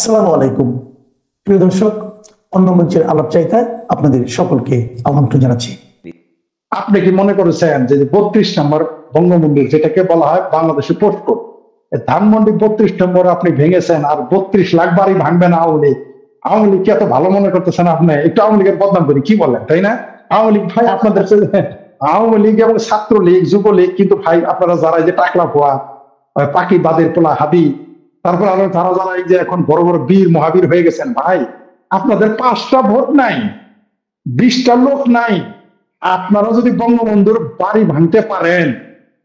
আসসালামু আলাইকুম প্রিয় দর্শক, অন্য মঞ্চের আলাপ চাইতায় আপনাদের সকলকে আমন্ত্রণ জানাচ্ছি। আপনি কি মনে করেছেন যে 32 নম্বর বঙ্গবন্ধু যেটাকে বলা হয় বাংলাদেশের পোস্টকোড, ধানমন্ডি 32 নম্বর আপনি ভেঙেছেন, আর 32 লাখ বাড়ি ভাঙবেন আওয়ামী লীগ। আওয়ামী লীগ কি এত ভালো মনে করতেছেন? আপনি একটু আওয়ামী লীগের বদনাম করি কি বলেন, তাই না? আওয়ামী লীগ ভাই আপনাদের আওয়ামী লীগ এবং ছাত্রলীগ যুবলীগ কিন্তু ভাই আপনারা যারা এই যে টাকলা ভুয়া পাখি বাদের পোলা হাবি, তারপর আরো যারা যারা এই যে এখন বড় বড় বীর মহাবীর হয়ে গেছেন ভাই, আপনাদের 5টা ভোট নাই, 20টা লোক নাই। আপনারা যদি বঙ্গবন্ধুর বাড়ি ভাঙতে পারেন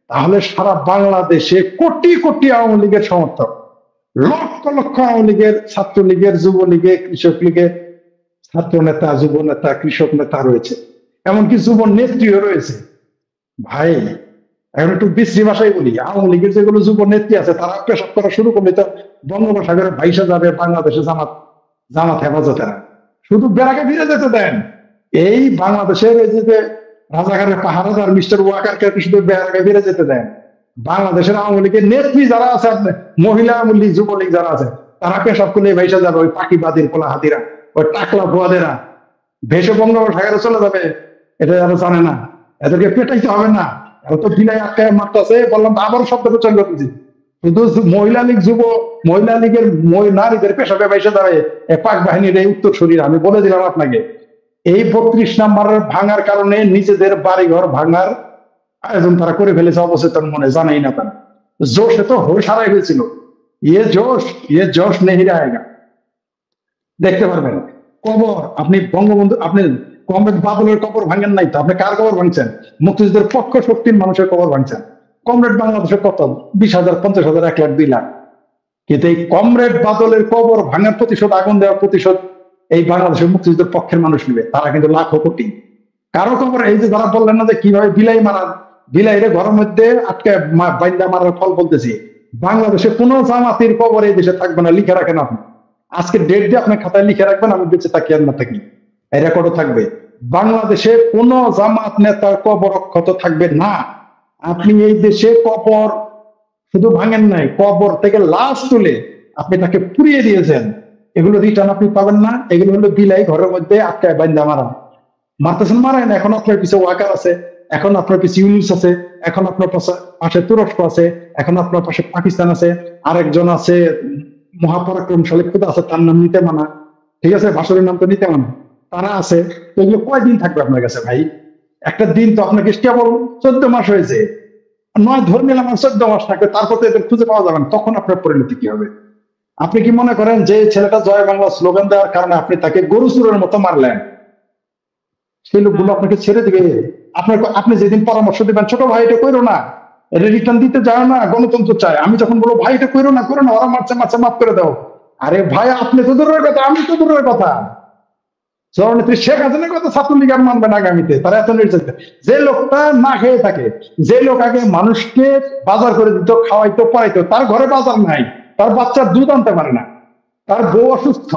তাহলে সারা বাংলাদেশে কোটি কোটি আওয়ামী লীগের সমর্থক, লক্ষ লক্ষ আওয়ামী লীগের, ছাত্রলীগের, যুবলীগের, কৃষক লীগের ছাত্র নেতা, যুব নেতা, কৃষক নেতা রয়েছে, এমনকি যুব নেত্রীও রয়েছে। ভাই এখন একটু বিশ্রী ভাষায় বলি, আওয়ামী লীগের যেগুলো যুব নেত্রী আছে তারা পেশাব করা শুরু করলে তো বঙ্গোপসাগরে ভাইসা যাবে বাংলাদেশে জামাত জামাত হেফাজতেরা। শুধু বেড়াকে ফিরে যেতে দেন। এই বাংলাদেশের এই যে রাজাকারের পাহারাদার মিস্টার ওয়াকারকে শুধু বেড়াকে ফিরে যেতে দেন। বাংলাদেশের আওয়ামী লীগের নেত্রী যারা আছে, আপনি মহিলা আওয়ামী লীগ, যুবলীগ যারা আছে, তারা পেশাব করলে ভাইসা যাবে ওই পাখিবাদীর পোলা হাতিরা, ওই টাকলা ভুয়াদেরা ভেসে বঙ্গোপসাগরে চলে যাবে। এটা যারা জানে না, এদেরকে পেটাইতে হবে না। এরা তো বিলাই আটকায় মারতেছে, বললাম আবার শব্দ প্রচার করতেছি। শুধু মহিলা লীগ, মহিলা লীগের নারীদের পেশাবে ভাইসা যাবে পাক বাহিনীর এই উত্তর শরীর। আমি বলে দিলাম আপনাকে, এই 32 নম্বরের ভাঙার কারণে নিজেদের বাড়িঘর ভাঙার আয়োজন তারা করে ফেলেছে অবচেতন মনে, জানাই না তারা। জোশে তো হোশ হারাই হয়েছিল। ইয়ে জোশ নেই আয়েগা। দেখতে পারবেন কবর, আপনি বঙ্গবন্ধু, আপনি কমরেড বাদলের কবর ভাঙেন নাই তো, আপনি কার কবর ভাঙছেন? মুক্তিযুদ্ধের পক্ষ শক্তির মানুষের কবর ভাঙছেন। কমরেড বাংলাদেশের কত? 20,000, 50,000, 1 লাখ, 2 লাখ। কিন্তু এই কমরেড বাদলের কবর ভাঙার প্রতিশোধ, আগুন দেওয়ার প্রতিশোধ এই বাংলাদেশের মুক্তিযুদ্ধের পক্ষের মানুষ নেবে। তারা কিন্তু লাখো কোটি। কারো খবর এই যে যারা বললেন না যে কিভাবে বিলাই মারার, বিলাইরে ঘরের মধ্যে আটকে বাইন্দা মারার ফল বলতেছি, বাংলাদেশে কোনো জামাতির কবর এই দেশে থাকবে না। লিখে রাখেন আপনি, আজকে ডেট দিয়ে আপনার খাতায় লিখে রাখবেন, আমি বেঁচে থাকি আর না থাকি, এই রেকর্ডও থাকবে। বাংলাদেশে কোন জামাত নেতার কবর অক্ষত থাকবে না। আপনি এই দেশে কবর শুধু ভাঙেন নাই, কবর থেকে লাশ তুলে আপনি তাকে পুড়িয়ে দিয়েছেন। এগুলো রিটার্ন আপনি পাবেন না। এগুলো হলো বিলাই ঘরের মধ্যে আটকায় বান্ধা মারা। মারতেছেন মারেন, এখন আপনার পিছিয়ে ওয়াকার আছে, এখন আপনার পিছিয়ে ইউনিস আছে, এখন আপনার পাশে তুরস্ক আছে, এখন আপনার পাশে পাকিস্তান আছে, আরেকজন আছে মহাপরাক্রমশালী খোদা আছে, তার নাম নিতে মানা, ঠিক আছে, ভাষণের নাম তো নিতে মানা, তারা আছে। তো এগুলো কয়দিন থাকবে আপনার কাছে ভাই? একটা দিন তো আপনাকে কেবল 14 মাস হয়েছে, নয় ধরে নিলাম 14 মাস থাকবে, তারপর তো এদের খুঁজে পাওয়া যাবে না। তখন আপনার পরিণতি কি হবে? আপনি কি মনে করেন যে ছেলেটা জয় বাংলা স্লোগান দেওয়ার কারণে আপনি তাকে গরু চুরের মতো মারলেন, সেই লোকগুলো আপনাকে ছেড়ে দিবে? আপনি যেদিন পরামর্শ দিবেন, ছোট ভাই এটা করো না, এটা রিটার্ন দিতে যাও না, গণতন্ত্র চায়, আমি যখন বলবো ভাই এটা করো না, ওরা মারছে মাফ করে দাও, আরে ভাই আপনি তো দূরের কথা, আমি তো দূরের কথা, জননেত্রী শেখ হাসিনার কথা ছাত্রলীগ আর মানবেন আগামীতে? তারা এত নির্যাতিত। যে লোকটা না খেয়ে থাকে, যে লোক আগে মানুষকে বাজার করে দিত, খাওয়াইতো, পড়াইতো, তার ঘরে বাজার নাই, তার বাচ্চার দুধ আনতে পারে না, তার বউ অসুস্থ,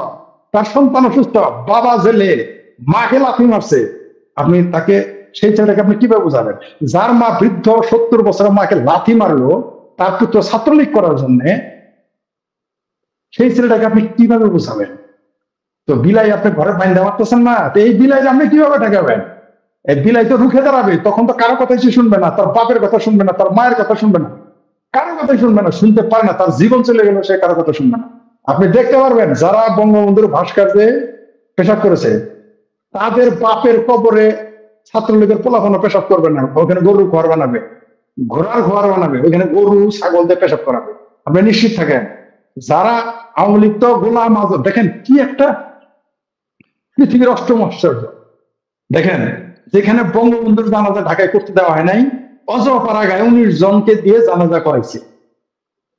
তার সন্তান অসুস্থ, বাবা জেলে, মাকে লাথি মারছে, আপনি তাকে, সেই ছেলেটাকে আপনি কিভাবে বুঝাবেন? যার মা বৃদ্ধ 70 বছরের মাকে লাথি মারলো তার পুত্র ছাত্রলীগ করার জন্য, সেই ছেলেটাকে আপনি কিভাবে বুঝাবেন? তো বিলাই আপনি ঘরে বাইন্দা মারতেছেন না, তো এই বিলাই আপনি কিভাবে ঠেকাবেন? এই বিলাই তো রুখে দাঁড়াবে, তখন তো কারো কথাই সে শুনবে না, তার বাপের কথা শুনবে না, তার মায়ের কথা শুনবে না, কারো কথাই শুনবে না, শুনতে পারে না, তার জীবন চলে গেল, সে কারো কথা শুনবে না। আপনি দেখতে পারবেন যারা বঙ্গবন্ধুর ভাস্কর্যে পেশাব করেছে, তাদের বাপের কবরে ছাত্রলীগের পোলাপানো পেশাব করবে না, ওখানে গরুর ঘর বানাবে, ঘোড়ার ঘর বানাবে, ওখানে গরু ছাগল দিয়ে পেশাব করাবে। আপনি নিশ্চিত থাকেন। যারা আওয়ামী লীগ তো গোলাম আজম, দেখেন কি একটা পৃথিবীর অষ্টম আশ্চর্য। দেখেন যেখানে বঙ্গবন্ধুর জানাজা ঢাকায় করতে দেওয়া হয় নাই, অজপাড়াগায় 19 জনকে দিয়ে জানাজা করাইছে,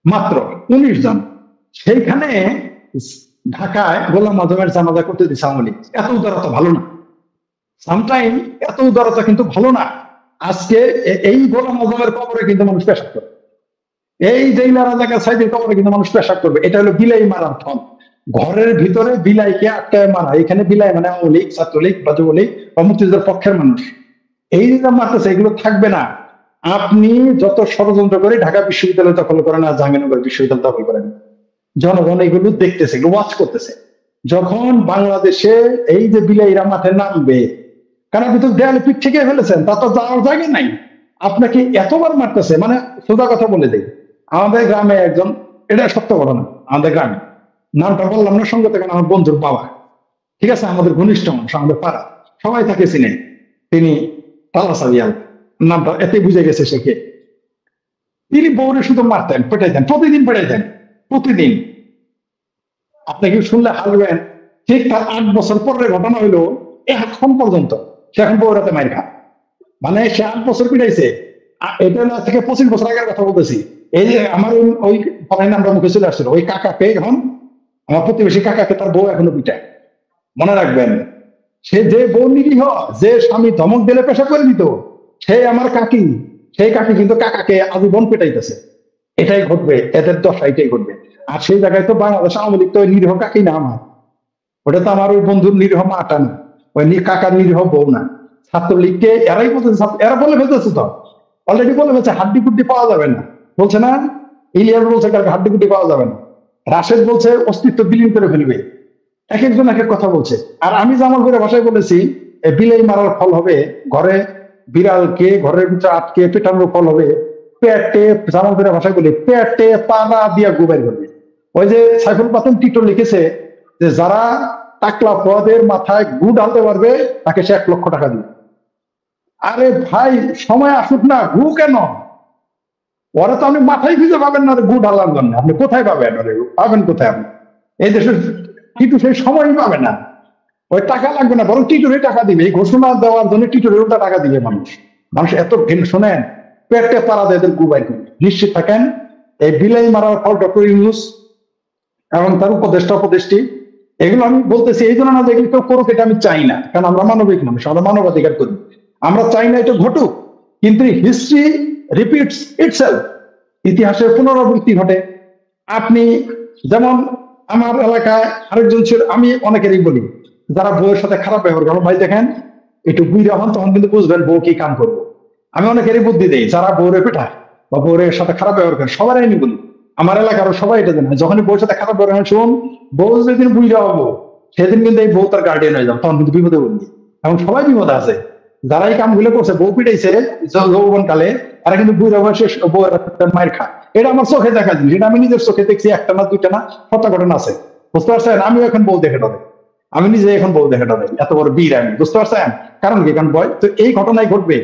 মাত্র 19 জন। সেইখানে ঢাকায় গোলাম আজমের জানাজা করতে দিচ্ছে আওয়ামী লীগ। এত উদারতা ভালো না, সামটাইম এত উদারতা কিন্তু ভালো না। আজকে এই গোলাম আজমের কবরে কিন্তু মানুষ পেশাব করবে, এই জেলা রাজাকার সাইদের কবরে কিন্তু মানুষ পেশাব করবে। এটা হলো বিলাই মারার ফল। ঘরের ভিতরে বিলাইকে আটকায় মারা। এখানে বিলাই মানে আওয়ামী লীগ, ছাত্রলীগ বা যুবলীগ বা মুক্তিযুদ্ধের পক্ষের মানুষ, এই যে মারতেছে, এগুলো থাকবে না। আপনি যত ষড়যন্ত্র করে ঢাকা বিশ্ববিদ্যালয় দখল করেন আর জাহাঙ্গীরনগর বিশ্ববিদ্যালয় দখল করেন, জনগণ এগুলো দেখতেছে, এগুলো ওয়াচ করতেছে। যখন বাংলাদেশে এই যে বিলাইরা মাঠে নামবে, কারণ আপনি তো দেয়ালে পিঠ থেকে ফেলেছেন, তা তো যাওয়ার জায়গা নাই, আপনাকে এতবার মারতেছে। মানে সোজা কথা বলে দেই, আমাদের গ্রামে একজন, এটা সত্য ঘটনা, আমাদের গ্রামে, নামটা বললাম না সঙ্গে থেকে, আমার বন্ধুর বাবা, ঠিক আছে, আমাদের ঘনিষ্ঠ মানুষ, আমাদের পাড়া, সবাই তাকে চিনে, তিনি তালা সাবিয়াল, নামটা এতে বুঝে গেছে সে কে। তিনি বউরে শুধু মারতেন, পেটাইতেন, প্রতিদিন পেটাইতেন, প্রতিদিন। আপনাকে শুনলে হাসবেন। ঠিক তার 8 বছর পরের ঘটনা হইলো এখন পর্যন্ত সে এখন বউরাতে মাইর খা। মানে সে 8 বছর পিটাইছে। এটা হলো আজ থেকে 25 বছর আগের কথা বলতেছি। এই যে আমার ওই পড়াই নামটা মুখে চলে আসছিল, ওই কাকাকে এখন, আমার প্রতিবেশী কাকাকে তার বউ এখনো পিটায়। মনে রাখবেন, সে যে বউ নিরীহ, যে স্বামী ধমক দিলে পেশা করে দিত, সে আমার কাকি, সেই কাকি কিন্তু কাকাকে আজীবন পেটাইতেছে। এটাই ঘটবে, এদের দশা এটাই ঘটবে। আর সেই জায়গায় তো বাংলাদেশ আওয়ামী লীগ তো ওই নিরীহ কাকি না আমার, ওটা তো আমার ওই বন্ধুর নিরীহ মাটা না, ওই কাকার নিরীহ বউ না। ছাত্রলীগকে এরাই বলতেছে, এরা বলে ফেলতেছে তো, অলরেডি বলে ফেলছে হাড্ডি কুড্ডি পাওয়া যাবে না, বলছে না, ইলিয়াস বলছে কালকে হাড্ডি কুড্ডি পাওয়া যাবে না, রাশেদ বলছে অস্তিত্ব বিলীন করে ফেলবে। এক একজন এক এক কথা বলছে। আর আমি জামাল করে ভাষায় বলেছি, বিলাই মারার ফল হবে ঘরে বিড়ালকে ঘরের ভিতরে আটকে পেটানোর ফল হবে পেটে, জামাল করে ভাষায় বলি পেটে পাড়া দিয়া গোবাই করবে। ওই যে সাইফুল পাতন টিটো লিখেছে যে যারা টাকলা পদের মাথায় গু ঢালতে পারবে তাকে সে 1 লক্ষ টাকা দিবে। আরে ভাই, সময় আসুক না, গু কেন? ওরা তো আপনি মাথায় খুঁজে পাবেন না গু ঢালার জন্য, আপনি কোথায় পাবেন? ওরে পাবেন কোথায় আপনি? এই দেশের টিটু সেই সময়ই পাবে না, ওই টাকা লাগবে না, বরং টিটুরে টাকা দিবে। এই ঘোষণা দেওয়ার জন্য টিটুরের উল্টা টাকা দিবে মানুষ। মানুষ এত ঘেন, শোনেন, পেটে পাড়া দেয় এদের গুবাই করবে। নিশ্চিত থাকেন, এই বিলাই মারার ফল ডক্টর ইউনূস এবং তার উপদেষ্টা উপদেষ্টি, এগুলো আমি বলতেছি এই জন্য না যে এগুলো কেউ করুক, এটা আমি চাই না, কারণ আমরা মানবিক মানুষ, আমরা মানবাধিকার করি, আমরা চাই না এটা ঘটুক। কিন্তু হিস্ট্রি রিপিটস ইটসেলফ, ইতিহাসের পুনরাবৃত্তি ঘটে। আপনি যেমন আমার এলাকায় আরেকজন ছিল, আমি অনেকেরই বলি যারা বউয়ের সাথে খারাপ ব্যবহার করো, ভাই দেখেন একটু বুঝা হন, তখন কিন্তু বুঝবেন বউ কি কাম করবো। আমি অনেকেরই বুদ্ধি দেই, যারা বউরে পেটায় বা বউরের সাথে খারাপ ব্যবহার করে, সবাই আমি বলি, আমার এলাকার সবাই এটা জানে, যখনই বউর সাথে খারাপ ব্যবহার শুন, বউ যেদিন বুঝা হবো সেদিন কিন্তু এই বউ তার গার্ডিয়ান হয়ে যাবে, তখন কিন্তু বিপদে বলবি। এবং সবাই বিপদে আছে, যারা এই কামগুলো করছে, বউ পিটাইছে যৌবন কালে, তারা কিন্তু বুড়া বয়সে বউয়ের মায়ের খায়। এটা আমার চোখে দেখা জিনিস, এটা আমি নিজের চোখে দেখছি, একটা না দুইটা না, শত ঘটনা আছে, বুঝতে পারছেন? আমিও এখন বউ দেখে ডরে, আমি নিজে এখন বউ দেখে ডরে, এত বড় বীর আমি, বুঝতে পারছেন? কারণ কি? কারণ ভয় তো এই ঘটনাই ঘটবে,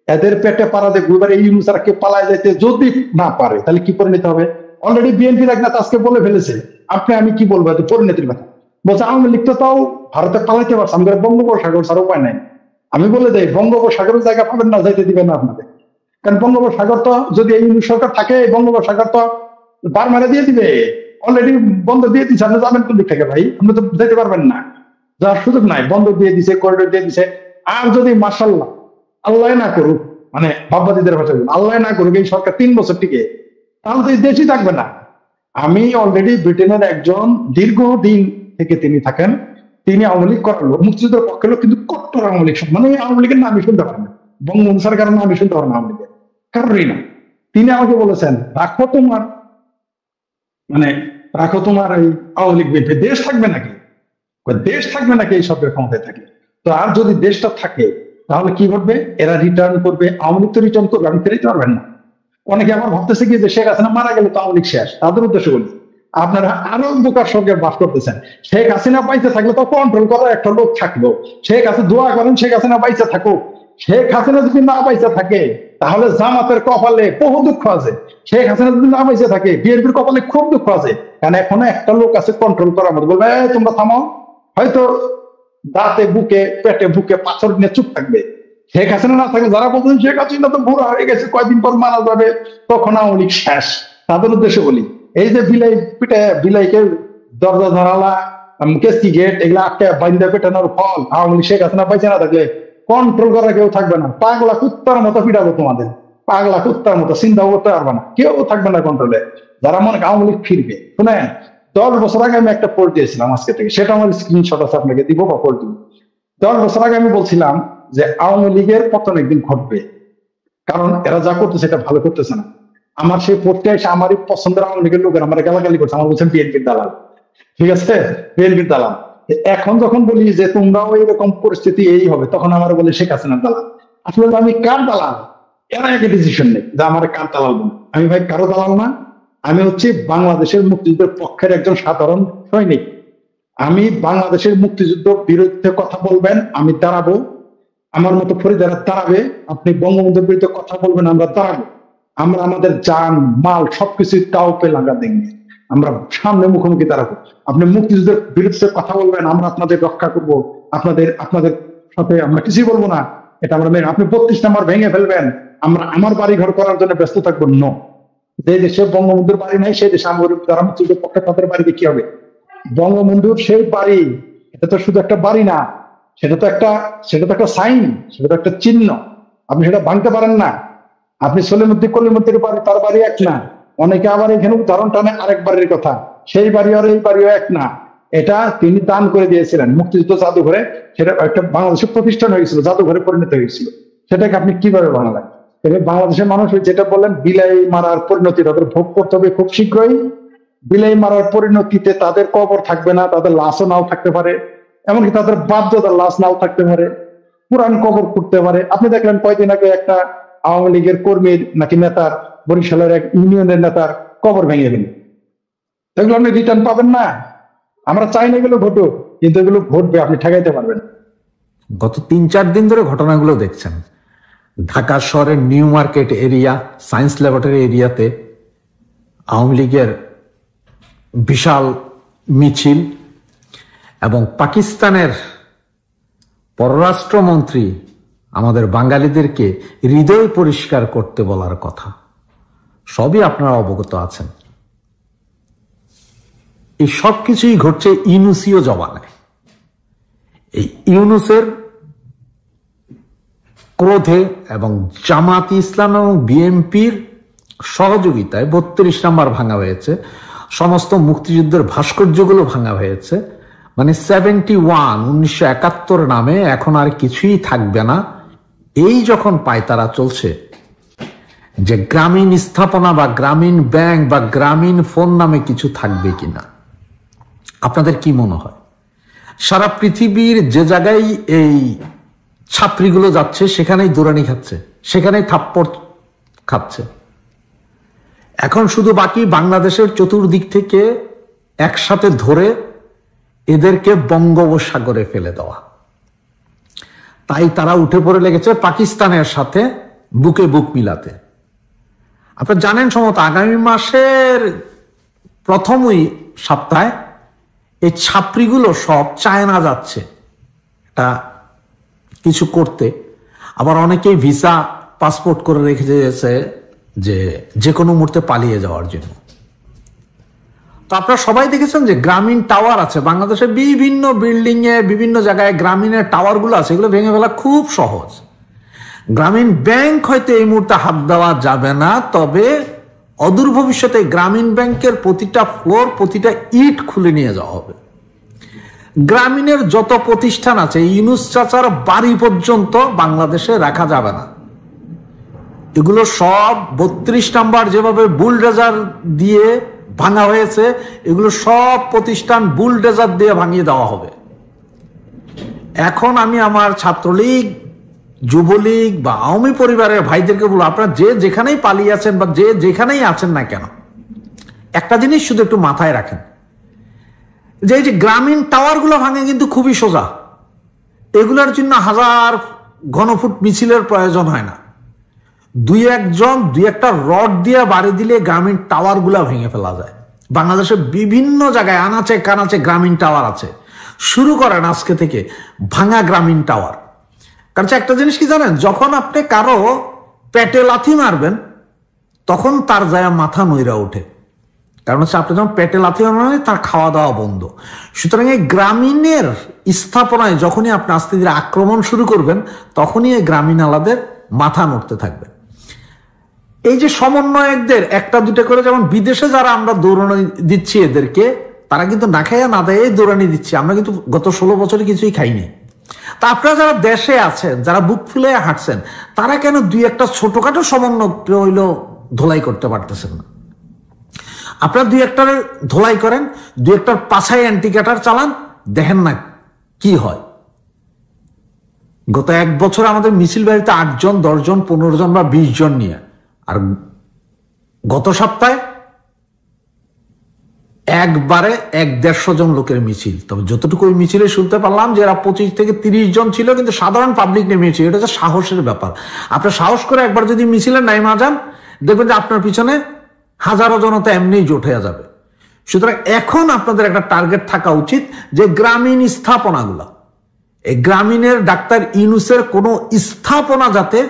এদের পেটে পাড়া দেখবো। এবার এই ইউনুসারা কে পালায় যাইতে যদি না পারে, তাহলে কি করে নিতে হবে? অলরেডি বিএনপি রাখনা আজকে বলে ফেলেছে, আপনি আমি কি বলবো এত পরিণতির কথা। বলছে আওয়ামী লীগ তো তাও ভারতে পালাইতে পারছে, আমাদের বঙ্গোপসাগর ছাড়া উপায় নাই। আমি বলে দেই, বঙ্গোপসাগরের জায়গা পাবেন না, যাইতে দিবেন না আপনাদের, কারণ বঙ্গোপসাগর তো যদি এই সরকার থাকে, বঙ্গোপসাগর তো বার মারে দিয়ে দিবে, অলরেডি বন্ধ দিয়ে দিচ্ছে। আপনি যাবেন কোন দিক থেকে ভাই? আপনি তো যেতে পারবেন না, যাওয়ার সুযোগ নাই, বন্ধ দিয়ে দিছে, করিডোর দিয়ে দিছে। আর যদি মার্শাল্লাহ, আল্লাহ না করুক, মানে বাব্বাদীদের ভাষা আল্লাহ না করুক, এই সরকার 3 বছর টিকে, তাহলে তো এই দেশই থাকবে না। আমি অলরেডি ব্রিটেনের একজন দীর্ঘদিন থেকে তিনি থাকেন, তিনি আওয়ামী লীগ করার লোক, মুক্তিযুদ্ধের পক্ষে লোক, কিন্তু কট্টর আওয়ামী লীগ, মানে আওয়ামী লীগের নামই শুনতে পারেন না, বঙ্গবন্ধু সরকারের নামই শুনতে পারেন না আওয়ামী লীগের, কারণই না। তিনি আমাকে বলেছেন রাখো তোমার, মানে রাখো তোমার এই আওয়ামী লীগ বিএনপি, দেশ থাকবে নাকি? দেশ থাকবে নাকি এই সরকার ক্ষমতায় থাকে? তো আর যদি দেশটা থাকে তাহলে কি ঘটবে? এরা রিটার্ন করবে, আওয়ামী লীগ তো রিটার্ন করবে, আমি ফেরাইতে পারবেন না। অনেকে আবার ভাবতেছে কি যে শেখ হাসিনা মারা গেলে তো আওয়ামী লীগ শেষ, তাদের উদ্দেশ্য বলি, আপনারা আরো বোকার সঙ্গে বাস করতেছেন। শেখ হাসিনা পাইতে থাকলে তো কন্ট্রোল করার একটা লোক থাকলো, শেখ হাসিনা দোয়া করেন শেখ হাসিনা পাইতে থাকুক। শেখ হাসিনা যদি না পাইতে থাকে তাহলে জামাতের কপালে বহু দুঃখ আছে, শেখ হাসিনা যদি না পাইতে থাকে বিএনপির কপালে খুব দুঃখ আছে, কারণ এখনো একটা লোক আছে কন্ট্রোল করার মতো, বলবে তোমরা থামো, হয়তো দাঁতে বুকে পেটে বুকে পাথর নিয়ে চুপ থাকবে। শেখ হাসিনা না থাকে, যারা বলছেন শেখ হাসিনা তো বুড়া হয়ে গেছে, কয়দিন পর মারা যাবে, তখন আওয়ামী লীগ শেষ, তাদের উদ্দেশ্যে বলি, এই যে বিলাই পিঠে, বিলাইকে দরজা ধরালা, কেসি গেট, এগুলা আটকে বাইন্দা পেটানোর ফল আওয়ামী লীগ শেখ হাসিনা পাইছে না থাকলে কন্ট্রোল করা কেউ থাকবে না, পাগলা কুত্তার মতো পিটাবো তোমাদের, পাগলা কুত্তার মতো, চিন্তা করতে পারবে না, কেউ থাকবে না কন্ট্রোলে। যারা মনে আওয়ামী লীগ ফিরবে, শুনেন 10 বছর আগে আমি একটা পোস্ট দিয়েছিলাম আজকে থেকে, সেটা আমার স্ক্রিনশট আছে, আপনাকে দিব বা পোস্ট দিব। 10 বছর আগে আমি বলছিলাম যে আওয়ামী লীগের পতন একদিন ঘটবে, কারণ এরা যা করতেছে এটা ভালো করতেছে না। আমার সেই পোস্টে এসে আমারই পছন্দের আওয়ামী লীগের লোকের আমার গালাগালি করছে, আমার বলছেন বিএনপির দালাল, ঠিক আছে, বিএনপির দালাল। এখন যখন বলি যে তোমরাও এরকম পরিস্থিতি এই হবে, তখন আমার বলে শেখ হাসিনার দালাল। আসলে আমি কার দালাল এরা একটা ডিসিশন নেই যে আমার কার দালাল বলে। আমি ভাই কারো দালাল না, আমি হচ্ছে বাংলাদেশের মুক্তিযুদ্ধের পক্ষের একজন সাধারণ সৈনিক। আমি বাংলাদেশের মুক্তিযুদ্ধ বিরুদ্ধে কথা বলবেন, আমি দাঁড়াবো, আমার মতো ফরিদারা দাঁড়াবে, আপনি বঙ্গবন্ধুর বিরুদ্ধে কথা বলবেন, আমরা দাঁড়াবো। আমরা আমাদের জান মাল সবকিছু তাও পে লাগা দেখবে, আমরা সামনে মুখোমুখি দাঁড়াবো। আপনি মুক্তিযুদ্ধের বিরুদ্ধে কথা বলবেন, আমরা আপনাদের রক্ষা করব, আপনাদের সাথে আমরা কিছুই বলবো না, এটা আমরা মেনে। আপনি 32 নম্বর ভেঙে ফেলবেন, আমরা আমার বাড়ি ঘর করার জন্য ব্যস্ত থাকবো। ন যে দেশে বঙ্গবন্ধুর বাড়ি নাই সেই দেশে আমার যারা মুক্তিযুদ্ধের পক্ষে তাদের বাড়িতে কি হবে? বঙ্গবন্ধুর সেই বাড়ি, এটা তো শুধু একটা বাড়ি না, সেটা তো একটা সাইন, সেটা তো একটা চিহ্ন। আপনি সেটা ভাঙতে পারেন না। আপনি সলিমুদ্দিন কলিমুদ্দির বাড়ি, তার বাড়ি এক না। অনেকে আবার এখানে উদাহরণ টানে আরেক বাড়ির কথা, সেই বাড়ি আর এই বাড়িও এক না। এটা তিনি দান করে দিয়েছিলেন মুক্তিযুদ্ধ জাদুঘরে, সেটা একটা বাংলাদেশের প্রতিষ্ঠান হয়েছিল, জাদুঘরে পরিণত হয়েছিল। সেটাকে আপনি কিভাবে বানালেন? বাংলাদেশের মানুষ যেটা বলেন বিলাই মারার পরিণতি তাদের ভোগ করতে হবে খুব শীঘ্রই। বিলাই মারার পরিণতিতে তাদের কবর থাকবে না, তাদের লাশও নাও থাকতে পারে, এমনকি তাদের বাপদাদার লাশ নাও থাকতে পারে, পুরান কবর করতে পারে। আপনি দেখলেন কয়দিন আগে একটা আওয়ামী লীগের কর্মীর নাকি নেতার, বরিশালের এক ইউনিয়নের নেতার কবর ভেঙে দিল। এগুলো আপনি রিটার্ন পাবেন না। আমরা চাই না এগুলো ঘটুক, কিন্তু এগুলো ঘটবে, আপনি ঠেকাইতে পারবেন। গত 3-4 দিন ধরে ঘটনাগুলো দেখছেন। ঢাকা শহরের new market area, science laboratory এরিয়াতে আওয়ামী লীগের বিশাল মিছিল, এবং পাকিস্তানের পররাষ্ট্রমন্ত্রী আমাদের বাঙালিদেরকে হৃদয় পরিষ্কার করতে বলার কথা, সবই আপনারা অবগত আছেন। এই সব কিছুই ঘটছে ইউনুসীয় জবানে। এই ইউনুসের ক্রোধে এবং জামাত ইসলাম এবং বিএনপির সহযোগিতায় 32 নম্বর ভাঙা হয়েছে, সমস্ত মুক্তিযুদ্ধের ভাস্কর্যগুলো ভাঙা হয়েছে। মানে 71 1971 নামে এখন আর কিছুই থাকবে না। এই যখন পায়তারা চলছে যে গ্রামীণ স্থাপনা বা গ্রামীণ ব্যাংক বা গ্রামীণ ফোন নামে কিছু থাকবে কিনা, আপনাদের কি মনে হয়? সারা পৃথিবীর যে জায়গায় এই ছাত্রীগুলো যাচ্ছে সেখানেই দৌড়ানি খাচ্ছে, সেখানেই থাপ্পড় খাচ্ছে। এখন শুধু বাকি বাংলাদেশের চতুর্দিক থেকে একসাথে ধরে এদেরকে বঙ্গোপসাগরে ফেলে দেওয়া। তাই তারা উঠে পড়ে লেগেছে পাকিস্তানের সাথে বুকে বুক মিলাতে। আপনারা জানেন সম্ভবত আগামী মাসের প্রথমই সপ্তাহে এই ছাত্রীগুলো সব চায়না যাচ্ছে এটা কিছু করতে। আবার অনেকেই ভিসা পাসপোর্ট করে রেখে দিয়েছে যে কোনো মুহূর্তে পালিয়ে যাওয়ার জন্য। তো আপনারা সবাই দেখেছেন যে গ্রামীণ টাওয়ার আছে বাংলাদেশের বিভিন্ন বিল্ডিং এ, বিভিন্ন জায়গায় গ্রামীণের টাওয়ার গুলো আছে, এগুলো ভেঙে ফেলা খুব সহজ। গ্রামীণ ব্যাংক হয়তো এই মুহূর্তে হাত দেওয়া যাবে না, তবে অদূর ভবিষ্যতে গ্রামীণ ব্যাংকের প্রতিটা ফ্লোর, প্রতিটা ইট খুলে নিয়ে যাওয়া হবে। গ্রামীণের যত প্রতিষ্ঠান আছে, ইউনুস চাচার বাড়ি পর্যন্ত বাংলাদেশে রাখা যাবে না। এগুলো সব 32 নাম্বার যেভাবে বুলডোজার দিয়ে ভাঙা হয়েছে, এগুলো সব প্রতিষ্ঠান বুলডোজার দিয়ে ভাঙিয়ে দেওয়া হবে। এখন আমি আমার ছাত্রলীগ, যুবলীগ বা আওয়ামী পরিবারের ভাইদেরকে বলবো, আপনারা যে যেখানেই পালিয়ে আছেন বা যে যেখানেই আছেন না কেন, একটা জিনিস শুধু একটু মাথায় রাখেন, যে এই যে গ্রামীণ টাওয়ার গুলো ভাঙে কিন্তু খুবই সোজা। এগুলোর জন্য 1000 ঘনফুট মিছিলের প্রয়োজন হয় না। দুই একটা রড দিয়ে বাড়ি দিলে গ্রামীণ টাওয়ার গুলা ভেঙে ফেলা যায়। বাংলাদেশের বিভিন্ন জায়গায় আনাচে কানাচে গ্রামীণ টাওয়ার আছে। শুরু করেন আজকে থেকে ভাঙা গ্রামীণ টাওয়ার। কারণ একটা জিনিস কি জানেন, যখন আপনি কারো পেটে লাথি মারবেন তখন তার যায় মাথা নইরা ওঠে। কারণ হচ্ছে আপনি যখন পেটে লাথি মারবেন তার খাওয়া দাওয়া বন্ধ। সুতরাং এই গ্রামীণের স্থাপনায় যখনই আপনি আস্তে ধীরে আক্রমণ শুরু করবেন, তখনই এই গ্রামীণ আলাদের মাথা নড়তে থাকবে। এই যে সমন্বয়কদের একটা দুটো করে, যেমন বিদেশে যারা আমরা দৌড়ানি দিচ্ছি এদেরকে, তারা কিন্তু না খাইয়া না দেয় দৌড়ানি দিচ্ছি। আমরা কিন্তু গত 16 বছরে কিছুই খাইনি। তা আপনারা যারা দেশে আছেন, যারা বুক ফুলে হাঁটছেন, তারা কেন দুই একটা ছোটখাটো সমন্বয় হইল ধোলাই করতে পারতেছেন না। আপনারা 2-1টারে ধোলাই করেন, 2-1টার পাছায় অ্যান্টিক্যাটার চালান, দেখেন না কি হয়। গত 1 বছর আমাদের মিছিল বাড়িতে 8 জন, 10 জন, 15 জন বা 20 জন নিয়ে, আর গত সপ্তাহে একবারে 100-150 জন লোকের মিছিল। তবে যতটুকু ওই মিছিলে শুনতে পারলাম যে এরা 25 থেকে 30 জন ছিল, কিন্তু সাধারণ পাবলিক নেমেছে। এটা হচ্ছে সাহসের ব্যাপার। আপনার সাহস করে একবার যদি মিছিলে নাইমা যান, দেখবেন যে আপনার পিছনে হাজারো জনতা এমনি জোট হয়ে যাবে। সুতরাং এখন আপনাদের একটা টার্গেট থাকা উচিত যে গ্রামীণ স্থাপনাগুলা, এই গ্রামীণের ডাক্তার ইউনূসের কোনো স্থাপনা যাতে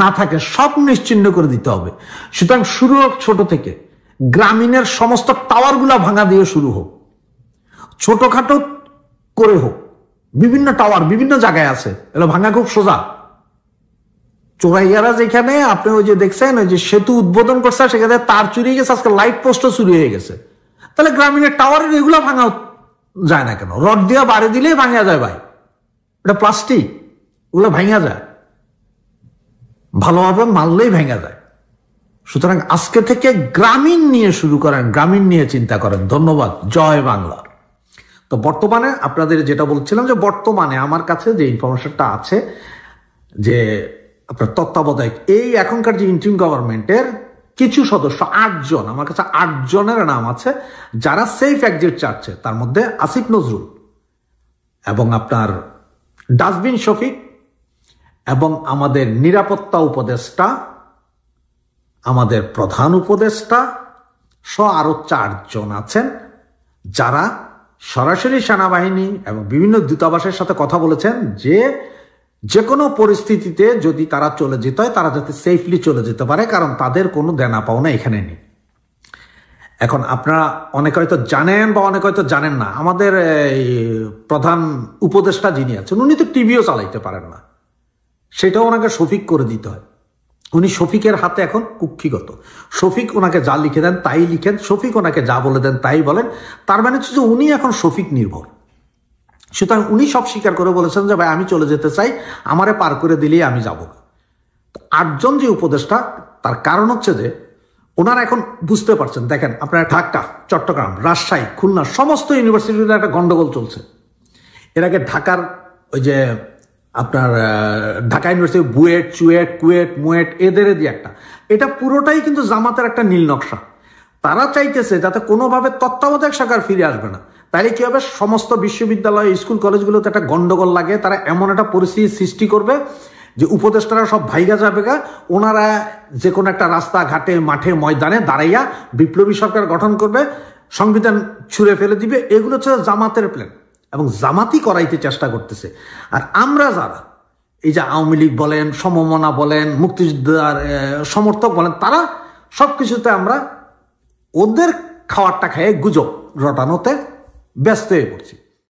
না থাকে, সব নিশ্চিহ্ন করে দিতে হবে। সুতরাং শুরু হোক ছোট থেকে, গ্রামীণের সমস্ত টাওয়ারগুলা ভাঙা দিয়ে শুরু হোক, ছোটখাটো করে হোক। বিভিন্ন টাওয়ার বিভিন্ন জায়গায় আছে, এগুলো ভাঙা খুব সোজা। চোরাইয়ারা যেখানে আপনি ওই যে দেখছেন ওই যে সেতু উদ্বোধন করছে, সেখানে তার চুরি হয়ে গেছে, আজকে লাইট পোস্টও চুরি হয়ে গেছে। তাহলে গ্রামীণের টাওয়ারের এগুলো ভাঙা যায় না কেন? রড দিয়ে বাড়ি দিলেই ভাঙা যায় ভাই, এটা প্লাস্টিক, ওগুলো ভাঙা যায়, ভালোভাবে মারলেই ভেঙে যায়। সুতরাং আজকে থেকে গ্রামীণ নিয়ে শুরু করেন, গ্রামীণ নিয়ে চিন্তা করেন। ধন্যবাদ। জয় বাংলা। তো বর্তমানে আপনাদের যেটা বলছিলাম, যে বর্তমানে আমার কাছে যে ইনফরমেশনটা আছে, যে আপনার তত্ত্বাবধায়ক এই এখনকার যে ইন্টারিম গভর্নমেন্টের কিছু সদস্য 8 জন, আমার কাছে 8 জনের নাম আছে যারা সেফ এক্সিট চাচ্ছে। তার মধ্যে আসিফ নজরুল এবং আপনার ডাস্টবিন শফিক এবং আমাদের নিরাপত্তা উপদেষ্টা, আমাদের প্রধান উপদেষ্টা সহ আরো 4 জন আছেন, যারা সরাসরি সেনাবাহিনী এবং বিভিন্ন দূতাবাসের সাথে কথা বলেছেন যে কোনো পরিস্থিতিতে যদি তারা চলে যেতে হয়, তারা যাতে সেফলি চলে যেতে পারে, কারণ তাদের কোনো দেনা পাওনা এখানে নেই। এখন আপনারা অনেকে হয়তো জানেন বা অনেকে হয়তো জানেন না, আমাদের প্রধান উপদেষ্টা যিনি আছেন, উনি তো টিভিও চালাইতে পারেন না, সেটাও ওনাকে শফিক করে দিতে হয়। উনি শফিকের হাতে এখন কুক্ষিগত। শফিক ওনাকে যা লিখে দেন তাই লিখেন, শফিক ওনাকে যা বলে দেন তাই বলেন। তার মানে হচ্ছে যে উনি এখন শফিক নির্ভর। সুতরাং উনি সব স্বীকার করে বলেছেন যে ভাই আমি চলে যেতে চাই, আমারে পার করে দিলেই আমি যাব। 8 জন যে উপদেষ্টা, তার কারণ হচ্ছে যে ওনারা এখন বুঝতে পারছেন, দেখেন আপনার ঢাকা, চট্টগ্রাম, রাজশাহী, খুলনা সমস্ত ইউনিভার্সিটিতে একটা গন্ডগোল চলছে। এর আগে ঢাকার ওই যে আপনার ঢাকা ইউনিভার্সিটি বুয়েট, চুয়েট, কুয়েট, মুয়েট, এদের দিয়ে একটা, এটা পুরোটাই কিন্তু জামাতের একটা নীল নকশা। তারা চাইতেছে যাতে কোনোভাবে তত্ত্বাবধায়ক সরকার ফিরে আসবে না। তাইলে কি হবে, সমস্ত বিশ্ববিদ্যালয়, স্কুল, কলেজগুলোতে একটা গন্ডগোল লাগে। তারা এমন একটা পরিস্থিতি সৃষ্টি করবে যে উপদেষ্টারা সব ভাইগা যাবে গা, ওনারা যে কোনো একটা রাস্তা ঘাটে, মাঠে, ময়দানে দাঁড়াইয়া বিপ্লবী সরকার গঠন করবে, সংবিধান ছুঁড়ে ফেলে দিবে। এগুলো হচ্ছে জামাতের প্ল্যান এবং জামাতি করাইতে চেষ্টা করতেছে। আর আমরা যারা এই যে আওয়ামী লীগ বলেন, সমমনা বলেন, মুক্তিযোদ্ধার সমর্থক বলেন, তারা সবকিছুতে আমরা ওদের খাওয়ারটা খেয়ে গুজব রটানোতে ব্যস্ত হয়ে পড়ছি।